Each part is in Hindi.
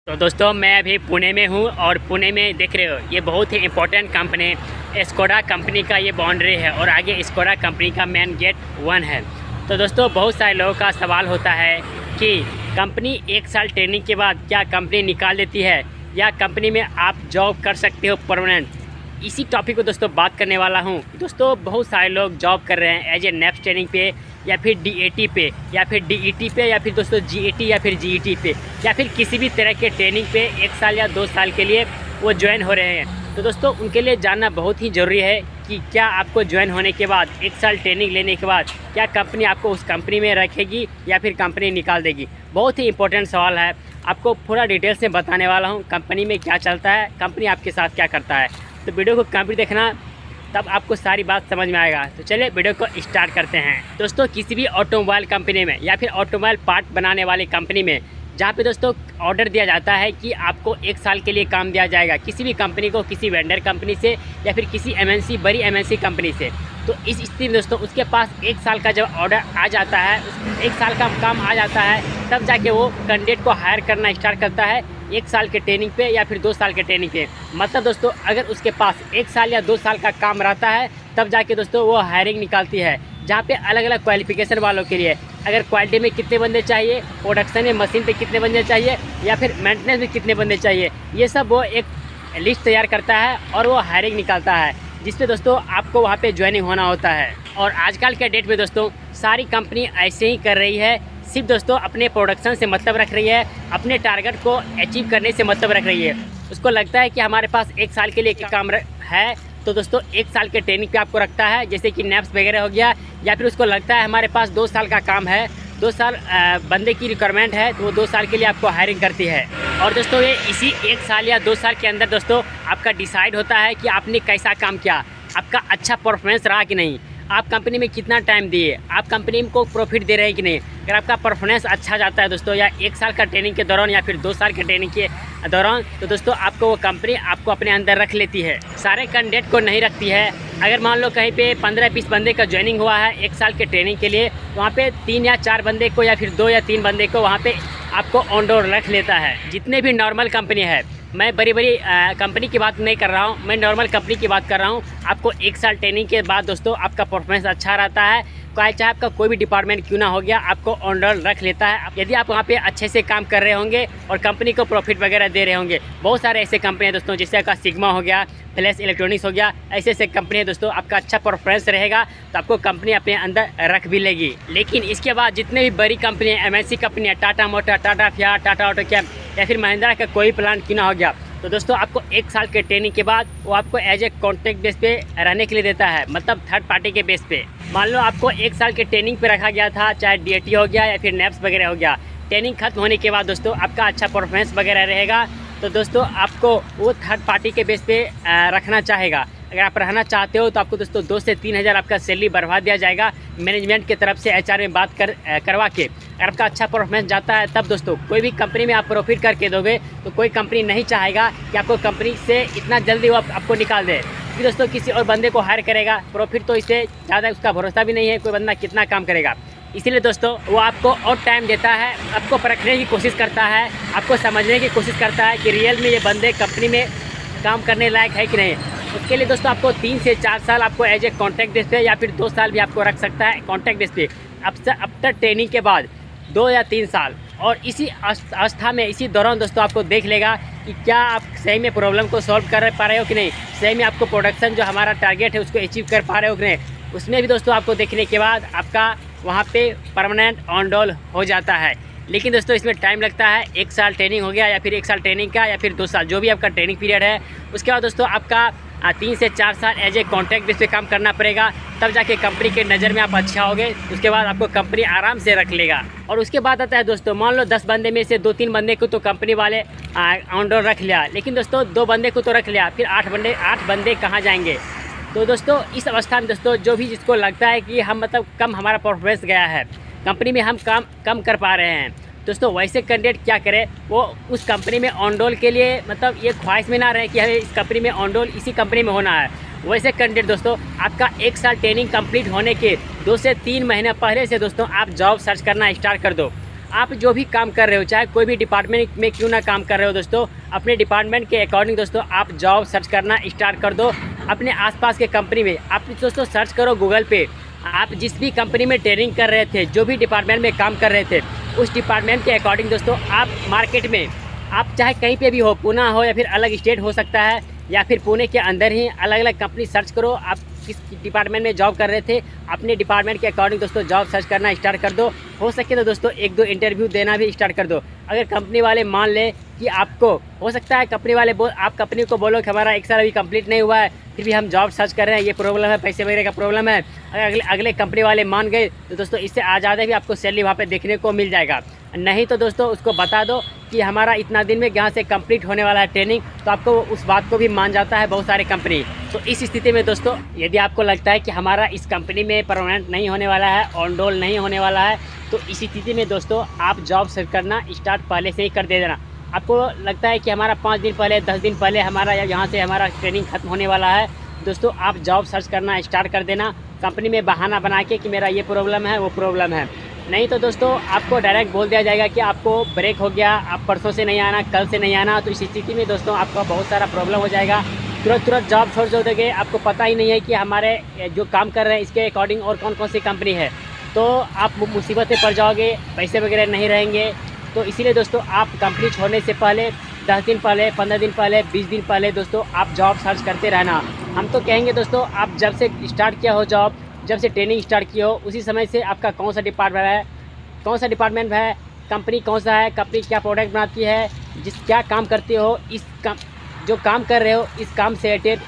तो दोस्तों मैं अभी पुणे में हूँ और पुणे में देख रहे हो ये बहुत ही इम्पोर्टेंट कंपनी स्कोडा कंपनी का ये बाउंड्री है और आगे स्कोडा कंपनी का मेन गेट 1 है। तो दोस्तों बहुत सारे लोगों का सवाल होता है कि कंपनी 1 साल ट्रेनिंग के बाद क्या कंपनी निकाल देती है या कंपनी में आप जॉब कर सकते हो परमानेंट। इसी टॉपिक को दोस्तों बात करने वाला हूँ। दोस्तों बहुत सारे लोग जॉब कर रहे हैं एज ए नेप्स ट्रेनिंग पे या फिर DAT पे या फिर DET पे या फिर दोस्तों GAT या फिर GET पे या फिर किसी भी तरह के ट्रेनिंग पे 1 साल या 2 साल के लिए वो ज्वाइन हो रहे हैं। तो दोस्तों उनके लिए जानना बहुत ही ज़रूरी है कि क्या आपको ज्वाइन होने के बाद 1 साल ट्रेनिंग लेने के बाद क्या कंपनी आपको उस कंपनी में रखेगी या फिर कंपनी निकाल देगी। बहुत ही इंपॉर्टेंट सवाल है, आपको पूरा डिटेल से बताने वाला हूँ कंपनी में क्या चलता है, कंपनी आपके साथ क्या करता है। तो वीडियो को कंप्लीट देखना, तब आपको सारी बात समझ में आएगा। तो चलिए वीडियो को स्टार्ट करते हैं। दोस्तों किसी भी ऑटोमोबाइल कंपनी में या फिर ऑटोमोबाइल पार्ट बनाने वाली कंपनी में जहाँ पे दोस्तों ऑर्डर दिया जाता है कि आपको 1 साल के लिए काम दिया जाएगा किसी भी कंपनी को, किसी वेंडर कंपनी से या फिर किसी MNC बड़ी MNC कंपनी से, तो इस स्थिति में दोस्तों उसके पास 1 साल का जब ऑर्डर आ जाता है, 1 साल का काम आ जाता है, तब जाके वो कैंडिडेट को हायर करना स्टार्ट करता है 1 साल के ट्रेनिंग पे या फिर 2 साल के ट्रेनिंग पे। मतलब दोस्तों अगर उसके पास 1 साल या 2 साल का काम रहता है तब जाके दोस्तों वो हायरिंग निकालती है, जहाँ पे अलग अलग क्वालिफिकेशन वालों के लिए, अगर क्वालिटी में कितने बंदे चाहिए, प्रोडक्शन में मशीन पे कितने बंदे चाहिए या फिर मेंटेनेंस में कितने बंदे चाहिए, ये सब वो एक लिस्ट तैयार करता है और वो हायरिंग निकालता है, जिसपे दोस्तों आपको वहाँ पे ज्वाइनिंग होना होता है। और आजकल के डेट में दोस्तों सारी कंपनी ऐसे ही कर रही है, सिर्फ दोस्तों अपने प्रोडक्शन से मतलब रख रही है, अपने टारगेट को अचीव करने से मतलब रख रही है। उसको लगता है कि हमारे पास 1 साल के लिए काम है, तो दोस्तों 1 साल के ट्रेनिंग पे आपको रखता है, जैसे कि नैप्स वगैरह हो गया, या फिर उसको लगता है हमारे पास 2 साल का काम है, 2 साल बंदे की रिक्वायरमेंट है, तो वो 2 साल के लिए आपको हायरिंग करती है। और दोस्तों ये इसी 1 साल या 2 साल के अंदर दोस्तों आपका डिसाइड होता है कि आपने कैसा काम किया, आपका अच्छा परफॉर्मेंस रहा कि नहीं, आप कंपनी में कितना टाइम दिए, आप कंपनी को प्रॉफिट दे रहे हैं कि नहीं। अगर आपका परफॉर्मेंस अच्छा जाता है दोस्तों या 1 साल का ट्रेनिंग के दौरान या फिर 2 साल के ट्रेनिंग के दौरान, तो दोस्तों आपको वो कंपनी आपको अपने अंदर रख लेती है, सारे कैंडिडेट को नहीं रखती है। अगर मान लो कहीं पे 15-20 बंदे का ज्वाइनिंग हुआ है 1 साल के ट्रेनिंग के लिए, वहाँ पे 3 या 4 बंदे को या फिर 2 या 3 बंदे को वहाँ पे आपको ऑन डोर रख लेता है। जितने भी नॉर्मल कंपनी है, मैं बड़ी बड़ी कंपनी की बात नहीं कर रहा हूँ, मैं नॉर्मल कंपनी की बात कर रहा हूँ। आपको 1 साल ट्रेनिंग के बाद दोस्तों आपका परफॉर्मेंस अच्छा रहता है, चाहे आपका कोई भी डिपार्टमेंट क्यों ना हो गया, आपको ऑन डोर रख लेता है, यदि आप वहाँ पे अच्छे से काम कर रहे होंगे और कंपनी को प्रॉफिट वगैरह दे रहे होंगे। बहुत सारे ऐसे कंपनी हैं दोस्तों, जैसे आपका सिग्मा हो गया, फ्लैश इलेक्ट्रॉनिक्स हो गया, ऐसे ऐसे कंपनी है दोस्तों, आपका अच्छा परफॉर्मेंस रहेगा तो आपको कंपनी अपने अंदर रख भी लेगी। लेकिन इसके बाद जितने भी बड़ी कंपनी है, MNC कंपनी है, Tata motor, Tata Fiat, Tata auto cab या फिर महिंद्रा का कोई प्लांट क्यों ना हो गया, तो दोस्तों आपको 1 साल के ट्रेनिंग के बाद वो आपको एज ए कॉन्ट्रैक्ट बेस पे रहने के लिए देता है, मतलब थर्ड पार्टी के बेस पे। मान लो आपको 1 साल के ट्रेनिंग पे रखा गया था, चाहे DAT हो गया या फिर नैप्स वगैरह हो गया, ट्रेनिंग खत्म होने के बाद दोस्तों आपका अच्छा परफॉर्मेंस वगैरह रहेगा, तो दोस्तों आपको वो थर्ड पार्टी के बेस पे रखना चाहेगा। अगर आप रहना चाहते हो तो आपको दोस्तों 2 से 3 हज़ार आपका सैलरी बढ़वा दिया जाएगा मैनेजमेंट की तरफ से, HR में बात करवा के। अगर आपका अच्छा परफॉर्मेंस जाता है तब दोस्तों कोई भी कंपनी में आप प्रॉफिट करके दोगे तो कोई कंपनी नहीं चाहेगा कि आपको कंपनी से इतना जल्दी वो आपको निकाल दे, क्योंकि दोस्तों किसी और बंदे को हायर करेगा, प्रॉफिट तो इससे ज़्यादा उसका भरोसा भी नहीं है, कोई बंदा कितना काम करेगा। इसीलिए दोस्तों वो आपको और टाइम देता है, आपको परखने की कोशिश करता है, आपको समझने की कोशिश करता है कि रियल में ये बंदे कंपनी में काम करने लायक है कि नहीं। उसके लिए दोस्तों आपको 3 से 4 साल आपको एज ए कॉन्ट्रैक्ट बेस पे या फिर 2 साल भी आपको रख सकता है कॉन्ट्रैक्ट बेस पे, अब तक ट्रेनिंग के बाद 2 या 3 साल। और इसी अवस्था में, इसी दौरान दोस्तों आपको देख लेगा कि क्या आप सही में प्रॉब्लम को सॉल्व कर पा रहे हो कि नहीं, सही में आपको प्रोडक्शन जो हमारा टारगेट है उसको अचीव कर पा रहे हो कि नहीं। उसमें भी दोस्तों आपको देखने के बाद आपका वहाँ पे परमानेंट ऑन डोल हो जाता है। लेकिन दोस्तों इसमें टाइम लगता है, 1 साल ट्रेनिंग हो गया या फिर 1 साल ट्रेनिंग का या फिर 2 साल, जो भी आपका ट्रेनिंग पीरियड है। उसके बाद दोस्तों आपका 3 से 4 साल एज ए कॉन्ट्रैक्ट बेस पे काम करना पड़ेगा, तब जाके कंपनी के नज़र में आप अच्छा होगे, उसके बाद आपको कंपनी आराम से रख लेगा। और उसके बाद आता है दोस्तों, मान लो 10 बंदे में से 2-3 बंदे को तो कंपनी वाले ऑन डोर रख लिया, लेकिन दोस्तों 2 बंदे को तो रख लिया, फिर 8 बंदे कहाँ जाएंगे। तो दोस्तों इस अवस्था में दोस्तों जो भी जिसको लगता है कि हम मतलब कम हमारा परफॉर्मेंस गया है, कंपनी में हम काम कम कर पा रहे हैं, दोस्तों वैसे कैंडिडेट क्या करे, वो उस कंपनी में ऑन डोल के लिए मतलब ये ख्वाहिश में ना रहे कि हमें इस कंपनी में ऑन डोल इसी कंपनी में होना है। वैसे कैंडिडेट दोस्तों आपका 1 साल ट्रेनिंग कंप्लीट होने के 2 से 3 महीने पहले से दोस्तों आप जॉब सर्च करना स्टार्ट कर दो। आप जो भी काम कर रहे हो, चाहे कोई भी डिपार्टमेंट में क्यों ना काम कर रहे हो दोस्तों, अपने डिपार्टमेंट के अकॉर्डिंग दोस्तों आप जॉब सर्च करना स्टार्ट कर दो। अपने आसपास के कंपनी में आप दोस्तों सर्च करो गूगल पे, आप जिस भी कंपनी में ट्रेनिंग कर रहे थे, जो भी डिपार्टमेंट में काम कर रहे थे, उस डिपार्टमेंट के अकॉर्डिंग दोस्तों आप मार्केट में, आप चाहे कहीं पे भी हो, पुणे हो या फिर अलग स्टेट हो सकता है, या फिर पुणे के अंदर ही अलग अलग कंपनी सर्च करो। आप किस डिपार्टमेंट में जॉब कर रहे थे, अपने डिपार्टमेंट के अकॉर्डिंग दोस्तों जॉब सर्च करना स्टार्ट कर दो। हो सके तो दोस्तों 1-2 इंटरव्यू देना भी स्टार्ट कर दो। अगर कंपनी वाले मान ले कि आपको, हो सकता है कंपनी वाले आप कंपनी को बोलो कि हमारा 1 साल अभी कंप्लीट नहीं हुआ है, फिर भी हम जॉब सर्च कर रहे हैं, ये प्रॉब्लम है, पैसे वगैरह का प्रॉब्लम है। अगर अगले कंपनी वाले मान गए तो दोस्तों इससे ज़्यादा भी आपको सैलरी वहाँ पे देखने को मिल जाएगा। नहीं तो दोस्तों उसको बता दो कि हमारा इतना दिन में यहाँ से कंप्लीट होने वाला है ट्रेनिंग, तो आपको उस बात को भी मान जाता है बहुत सारे कंपनी। तो इस स्थिति में दोस्तों यदि आपको लगता है कि हमारा इस कंपनी में परमानेंट नहीं होने वाला है, ऑन रोल नहीं होने वाला है, तो इस स्थिति में दोस्तों आप जॉब सर्च करना स्टार्ट पहले से ही कर दे देना। आपको लगता है कि हमारा 5 दिन पहले, 10 दिन पहले हमारा यहाँ से हमारा ट्रेनिंग खत्म होने वाला है, दोस्तों आप जॉब सर्च करना स्टार्ट कर देना, कंपनी में बहाना बना के कि मेरा ये प्रॉब्लम है, वो प्रॉब्लम है। नहीं तो दोस्तों आपको डायरेक्ट बोल दिया जाएगा कि आपको ब्रेक हो गया, आप परसों से नहीं आना, कल से नहीं आना। तो इस स्थिति में दोस्तों आपका बहुत सारा प्रॉब्लम हो जाएगा, तुरंत जॉब छोड़ दोगे। आपको पता ही नहीं है कि हमारे जो काम कर रहे हैं इसके अकॉर्डिंग और कौन कौन सी कंपनी है, तो आप मुसीबत में पड़ जाओगे, पैसे वगैरह नहीं रहेंगे। तो इसीलिए दोस्तों आप कंपनी छोड़ने से पहले 10 दिन पहले, 15 दिन पहले, 20 दिन पहले दोस्तों आप जॉब सर्च करते रहना। हम तो कहेंगे दोस्तों आप जब से स्टार्ट किया हो जॉब, जब से ट्रेनिंग स्टार्ट की हो, उसी समय से आपका कौन सा डिपार्टमेंट है, कंपनी कौन सा है, कंपनी क्या प्रोडक्ट बनाती है, क्या काम करते हो, जो काम कर रहे हो इस काम से रिलेटेड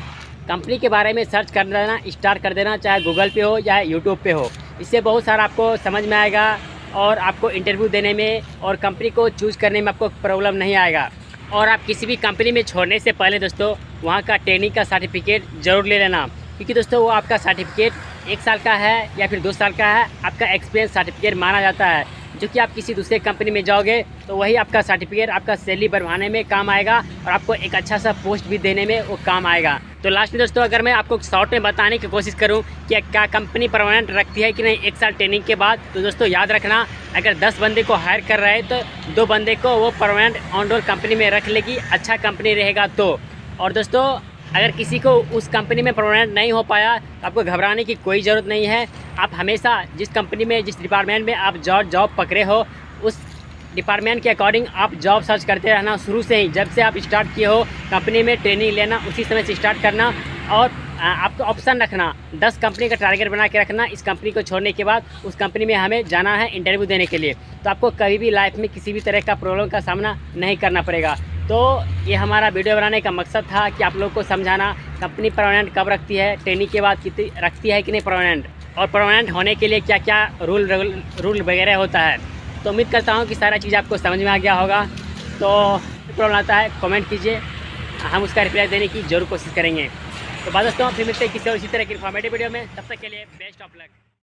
कंपनी के बारे में सर्च कर देना स्टार्ट कर देना, चाहे गूगल पे हो या यूट्यूब पे हो। इससे बहुत सारा आपको समझ में आएगा और आपको इंटरव्यू देने में और कंपनी को चूज़ करने में आपको प्रॉब्लम नहीं आएगा। और आप किसी भी कंपनी में छोड़ने से पहले दोस्तों वहाँ का ट्रेनिंग का सर्टिफिकेट ज़रूर ले लेना, क्योंकि दोस्तों वो आपका सर्टिफिकेट 1 साल का है या फिर 2 साल का है, आपका एक्सपीरियंस सर्टिफिकेट माना जाता है। जो कि आप किसी दूसरे कंपनी में जाओगे तो वही आपका सर्टिफिकेट आपका सैलरी बढ़वाने में काम आएगा और आपको एक अच्छा सा पोस्ट भी देने में वो काम आएगा। तो लास्ट में दोस्तों अगर मैं आपको शॉर्ट में बताने की कोशिश करूं कि क्या कंपनी परमानेंट रखती है कि नहीं 1 साल ट्रेनिंग के बाद, तो दोस्तों याद रखना, अगर 10 बंदे को हायर कर रहा है तो 2 बंदे को वो परमानेंट ऑन रोल कंपनी में रख लेगी, अच्छा कंपनी रहेगा तो। और दोस्तों अगर किसी को उस कंपनी में परमानेंट नहीं हो पाया तो आपको घबराने की कोई ज़रूरत नहीं है। आप हमेशा जिस कंपनी में, जिस डिपार्टमेंट में आप जॉब पकड़े हो, उस डिपार्टमेंट के अकॉर्डिंग आप जॉब सर्च करते रहना शुरू से ही। जब से आप स्टार्ट किए हो कंपनी में ट्रेनिंग लेना, उसी समय से स्टार्ट करना। और आपको ऑप्शन रखना, 10 कंपनी का टारगेट बना के रखना, इस कंपनी को छोड़ने के बाद उस कंपनी में हमें जाना है इंटरव्यू देने के लिए, तो आपको कभी भी लाइफ में किसी भी तरह का प्रॉब्लम का सामना नहीं करना पड़ेगा। तो ये हमारा वीडियो बनाने का मकसद था कि आप लोगों को समझाना कंपनी परमानेंट कब रखती है, ट्रेनिंग के बाद कितनी रखती है कि नहीं परमानेंट, और परमानेंट होने के लिए क्या क्या रूल वगैरह होता है। तो उम्मीद करता हूँ कि सारा चीज़ आपको समझ में आ गया होगा। तो प्रॉब्लम आता है कमेंट कीजिए, हम उसका रिप्लाई देने की ज़रूर कोशिश करेंगे। तो बात दोस्तों फिर मिलते हैं किसी और इसी तरह की इन्फॉर्मेटिव वीडियो में, तब तक के लिए बेस्ट ऑफ लक।